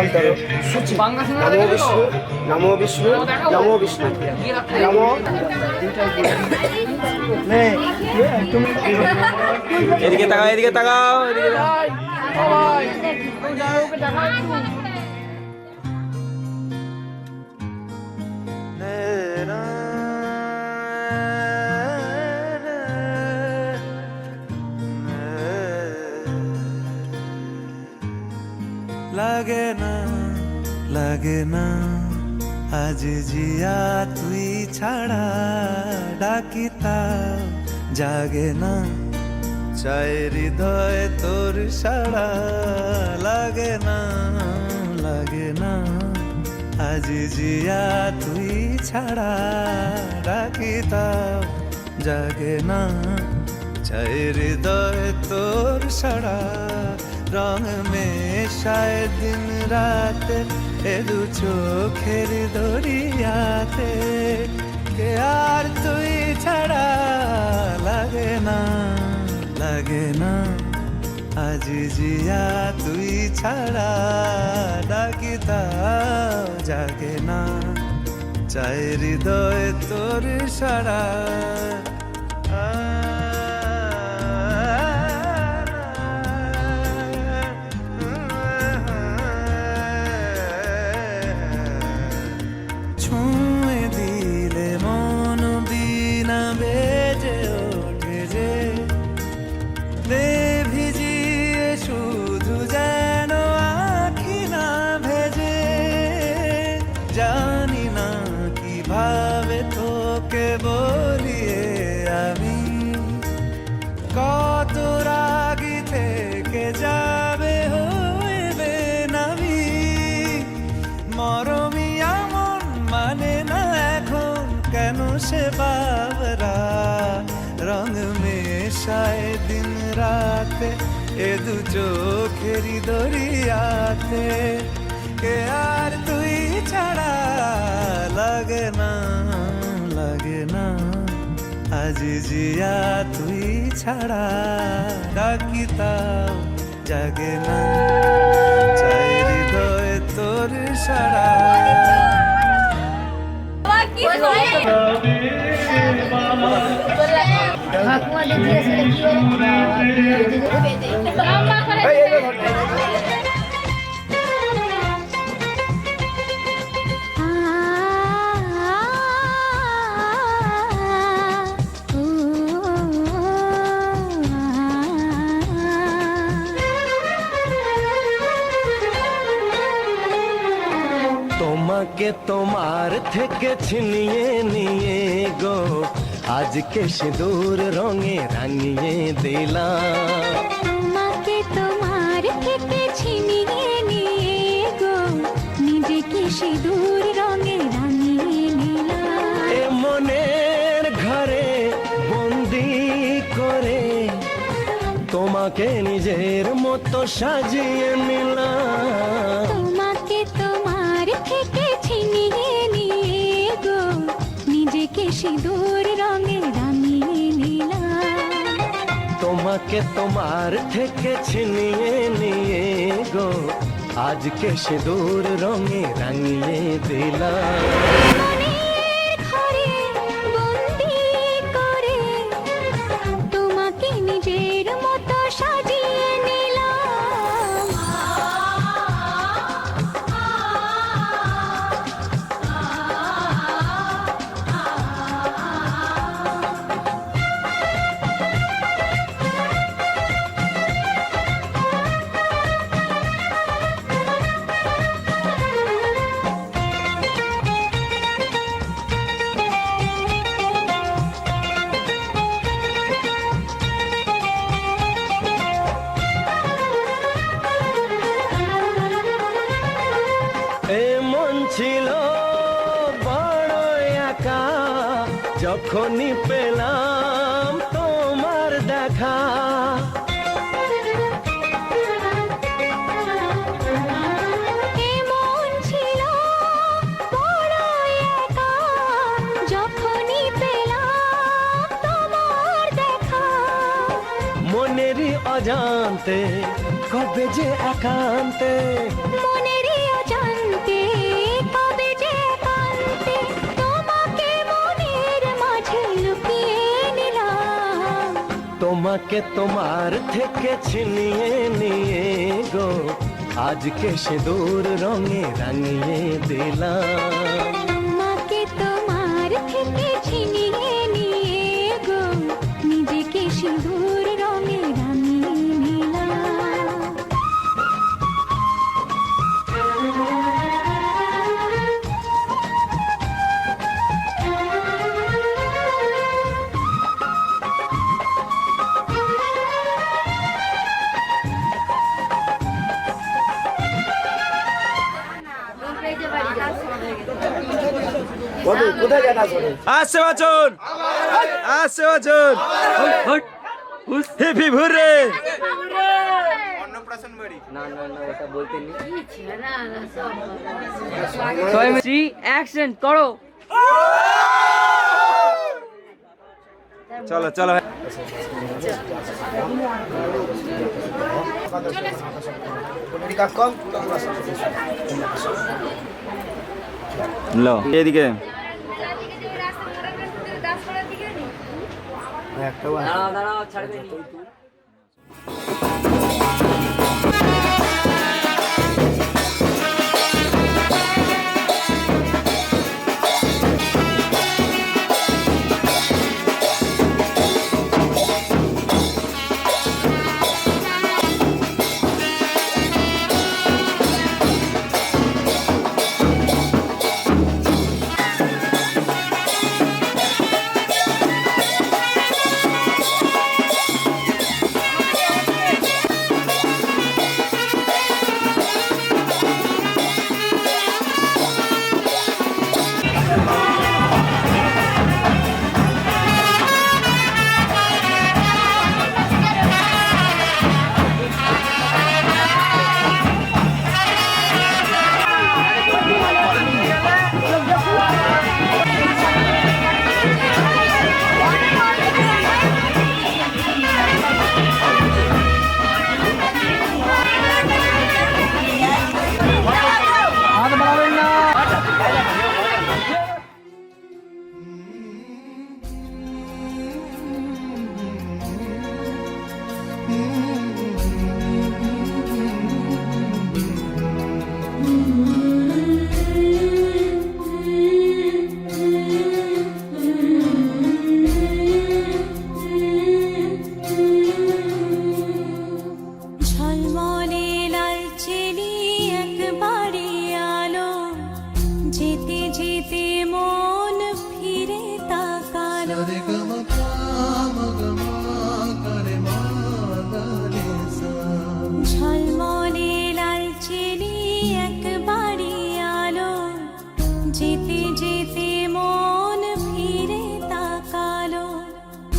মন্ত্র সূচি নমো বিষ্ণু নমো বিষ্ণু নমো এদিকে তাকাও, এদিকে তাকাও, এদিকে তাকাও। লাগে না আজ জিয়া তুই ছাড়া ডাকিতা জাগে না চায় হৃদয় তোর সাড়া লাগে না আজ জিয়া তুই ছাড়া ডাকিতা জাগে না চায় হৃদয় তোর সাড়া রং মেশায় দিন রাত এ দু চোখের দরিয়াতে কে আর তুই ছাড়া লাগে না আজ জিয়া তুই ছাড়া ডাকিতা জাগে না চাই হৃদয় তোর সারা বলিয়ে আমি কত রাগি থেকে যাবে হইবে নামি মরমি এমন মানে না এখন কেন সে বাবরা রং মেশায় দিন রাতে এ দু চোখেরি দরিয়াতে কে আর তুই ছাড়া লাগে না আজ জিয়া তুই ছাড়া ডাকিতাও জাগে না চাই হৃদয় তোর সারা তোমাকে তোমার থেকে ছিনিয়ে নিয়ে গো আজকে সিঁদুর রঙে রাঙিয়ে দিলাম তোমাকে তোমার থেকে ছিনিয়ে নিয়ে গো নিজেকে সিঁদুর রঙে রাঙিয়ে নিলাম এ মনের ঘরে বন্দি করে তোমাকে নিজের মতো সাজিয়ে নিলাম তোমাকে তোমার থেকে ছিনিয়ে নিয়ে গো নিজেকে সিঁদুর রঙে রাঙিয়ে নিলাম তোমাকে তোমার থেকে ছিনিয়ে নিয়ে গো আজকে সিঁদুর রঙে রাঙিয়ে দিলাম মনের ঘরে বন্দি করে তোমাকে নিজের মতো সাজিয়ে নিলাম ছিল বড় একা যখনই পেলাম তোমার দেখা এমন ছিল বড় একা যখনই পেলাম তোমার দেখা মনেরই অজান্তে কবে যে একান্তে মনেরই তোমাকে তোমার থেকে ছিনিয়ে নিয়ে গো আজকে সিঁদুর রঙে রাঙিয়ে দিলাম। তোমাকে তোমার থেকে ছিনিয়ে নিয়ে গো নিজেকে সিঁদুর রঙে রাঙিয়ে নিলাম। বন্ধু কোথায় যান আসলে? আসছে বাচন, আসছে বাচন, হিপি ভুরে। অ্যাকশন করো। চলো চলো লো এদিকে। দাঁড়াও দাঁড়াও ছাড়বে নি। ঝলমলে লাল চেলি একবারে আলো, যেতে যেতে মন ফিরে তাকালো। ঝলমলে লাল চেলি একবারে আলো, যেতে যেতে মন ফিরে তাকালো।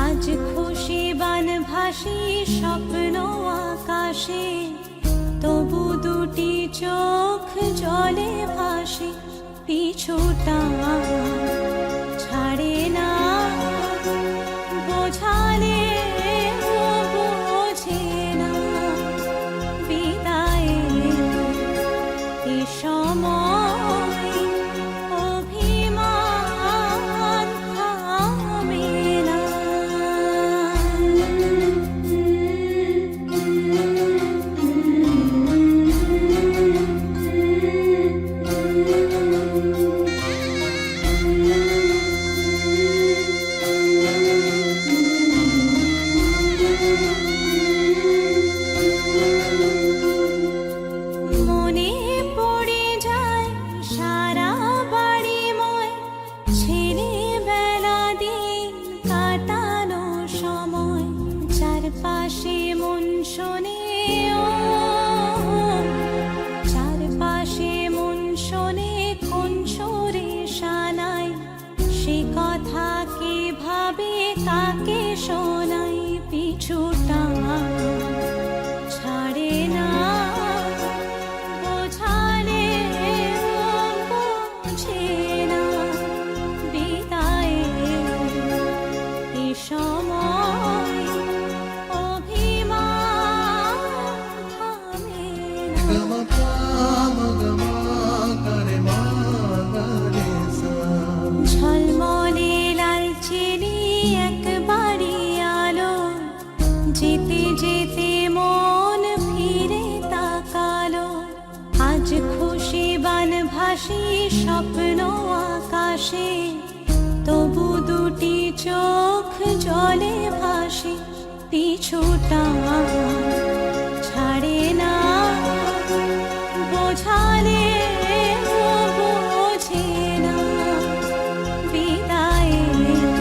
আজ খুশি বান ভাসি স্বপ্ন আকাশে, তবু দুটি চোখ জলে ভাসে। পিছুটা ছাড়ে না, বোঝালে বোঝে না। বিদায়ের এ সময় অভিমান থামে না। মনে পড়ে যায় ভাসি স্বপ্ন আকাশে, তবু দুটি চোখ জলে ভাসে, পিছুটা ছাড়ে না, বোঝালে বোঝে না, বিদায়ের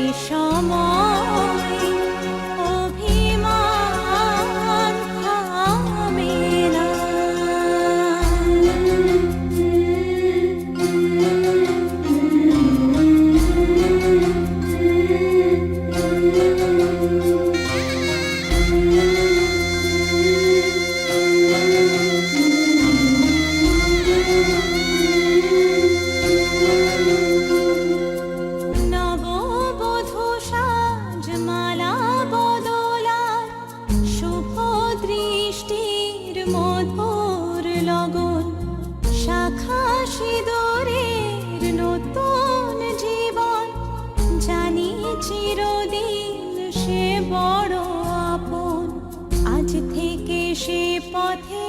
এ সময় অভিমান থামে না। নববধূ সাজমালা বদলার, শুভ দৃষ্টির মধুর লগন, শাখা সিঁদুরের নতুন জীবন, জানি চিরদিন সে বড় আপন, আজ থেকে সে পথে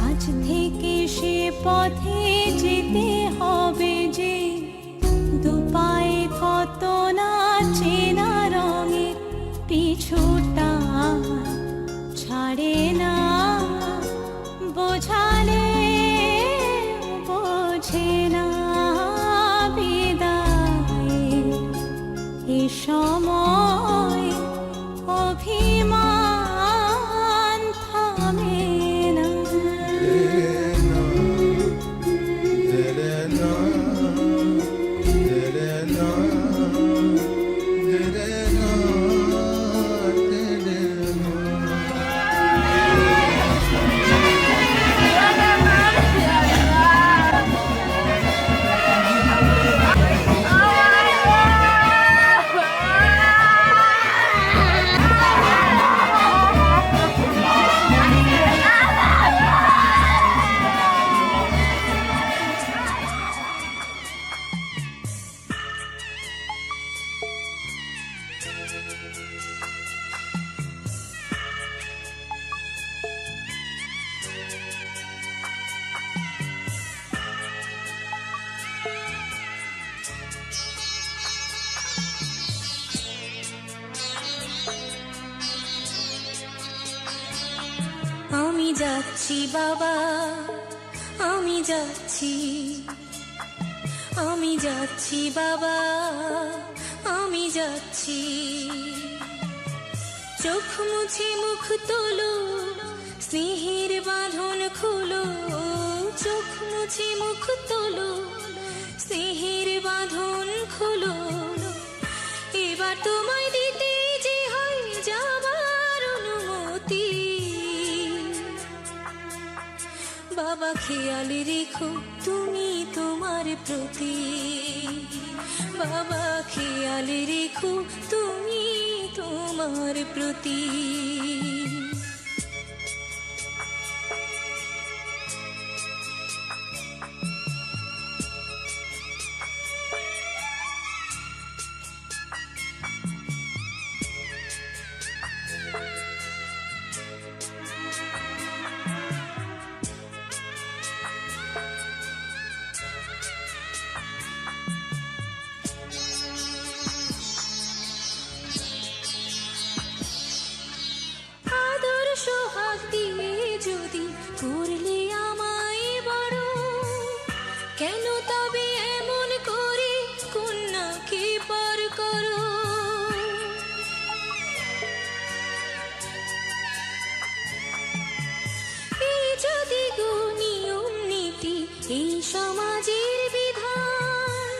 আজ থেকে সে পথে যেতে হবে যে, দুপায়ে কত না চেনা রঙের, পিছুটা ছাড়ে না, বোঝালে বোঝে না, বিদায়ের এ সময় অভিমান থামে না। আমি যাচ্ছি বাবা, আমি যাচ্ছি, আমি যাচ্ছি বাবা, আমি যাচ্ছি, চোখ মুছে মুখ তোলো, স্নেহের বাঁধন খুলো, চোখ মুছে মুখ তোলো, স্নেহের বাঁধন খুলো, এবার তোমায় দিতে যে হয় যাবার অনুমতি। বাবা খেয়াল রেখো তুমি তোমার প্রতি, বাবা খেয়াল রেখো তুমি তোমার প্রতি। সোহাগ দিয়ে যদি করলে আমায় বড়, কেন তবে এমন করে কন্যাকে পর করো। এই যদি গো নিয়ম নীতি, এই সমাজের বিধান,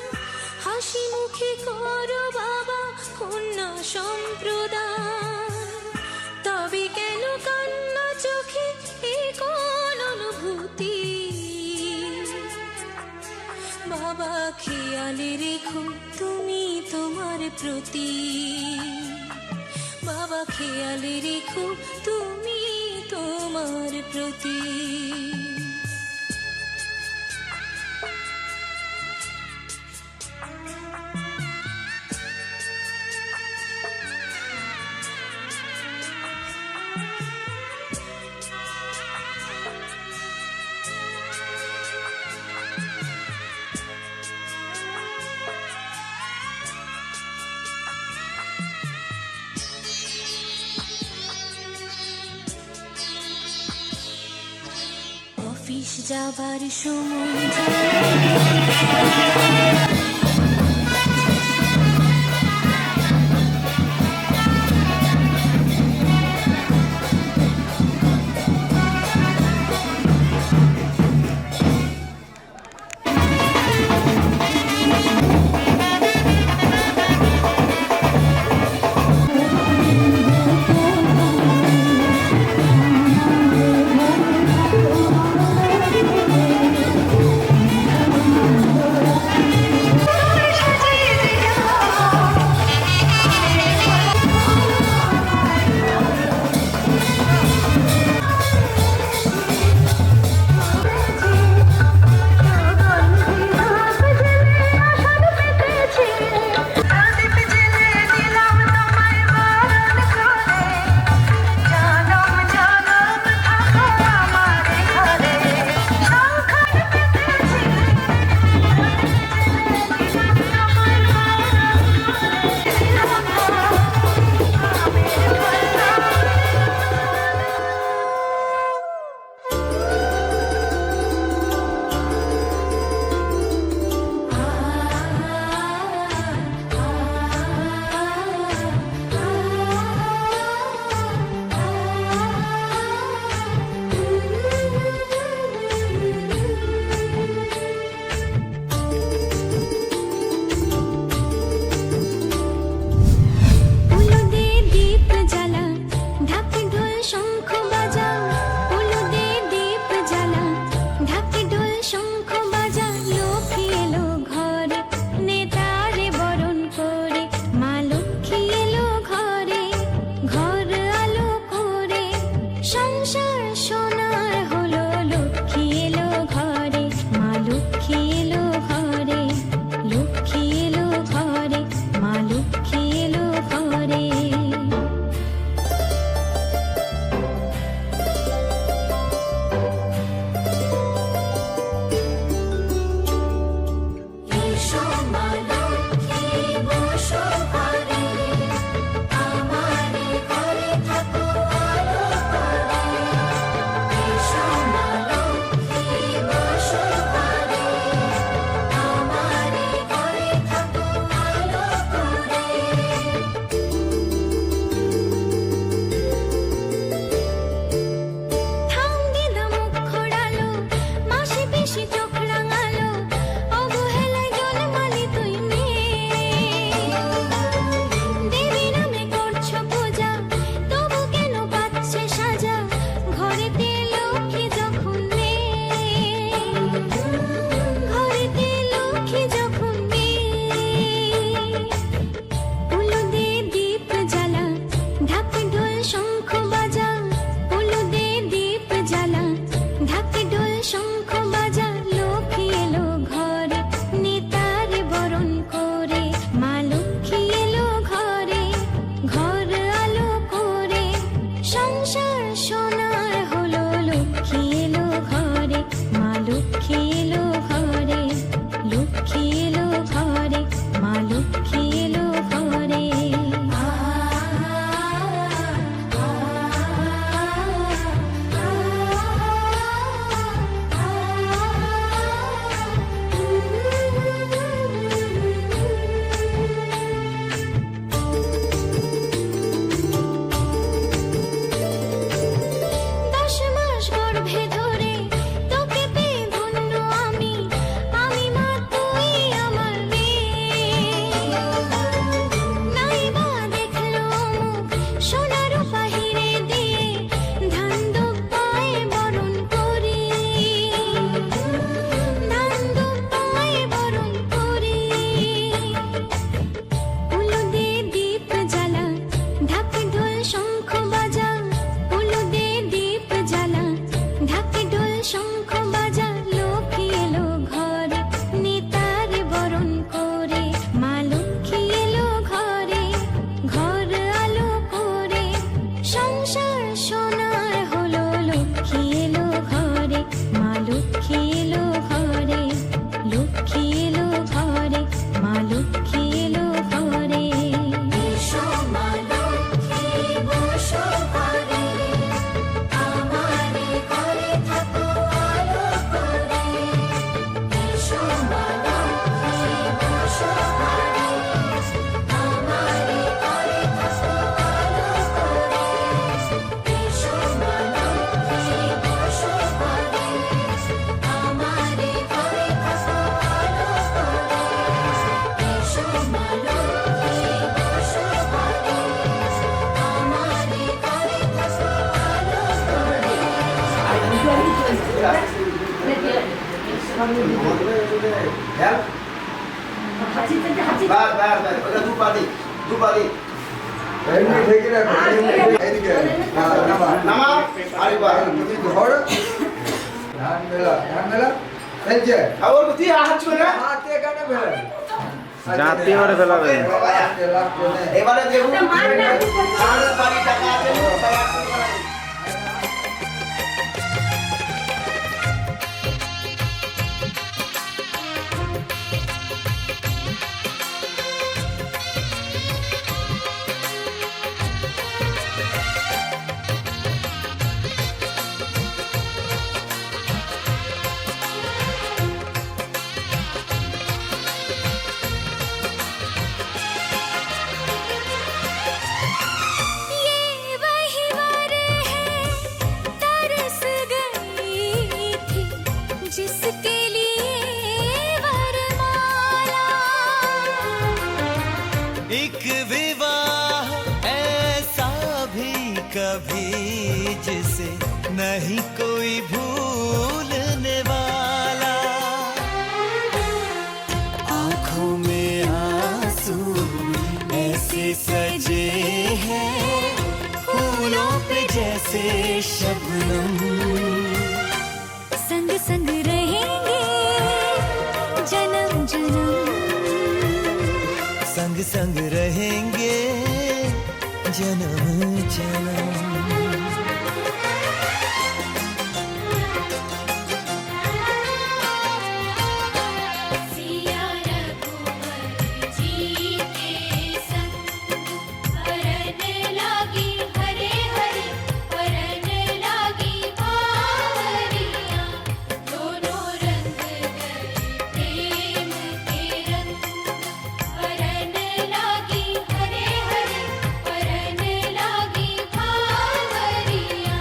হাসি মুখে করো বাবা কন্যা সম্প্রদান, তবে কেন কান্না চোখে এই কোন অনুভূতি। বাবা খেয়াল রেখো তুমি তোমার প্রতি, বাবা খেয়াল রেখো তুমি তোমার প্রতি। শেষ যাবার সময় এমনি ঢেকে রাখো এইদিকে নামা আরেকবার ধর ধান মেলা এই যে আবার কি হাত ছুঁড়ে হাতে কানে মেলা জাতি করে ফেলাবে এবারে দেখুন আর বাড়ি টাকা আছে जिसके लिए वरमाला एक विवाह ऐसा भी कभी जिसे नहीं कोई भूलने वाला आंखों में आंसू ऐसे सजे हैं फूलों पे जैसे शबनम संग संग रहेंगे जन्म जन्म संग संग रहेंगे जन्म जन्म सिया रघुवर जी के संग वरन लागी हरे हरे वरन लागी बावरिया दोनों रंग गए प्रेम के रंग वरन लागी हरे हरे वरन लागी बावरिया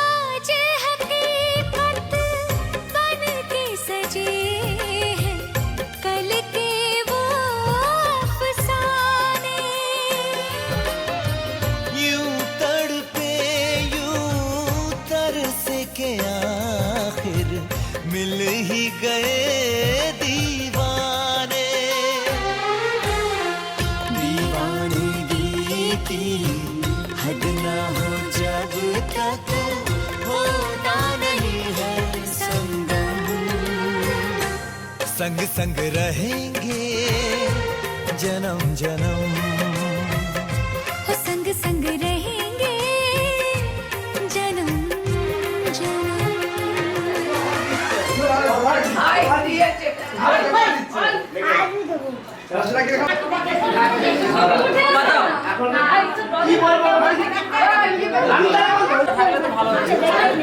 आज हकीकत बन के सजे हैं कल के वो अफसाने यूं तड़पे यूं तरसे के आखिर मिल ही गए दीवाने दीवानगी की हद ना हो जब तक होना नहीं है संगम संग संग रहेंगे जन्म जन्म हो संग संग रहेंगे जन्म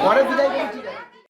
পরে বিদায় করছি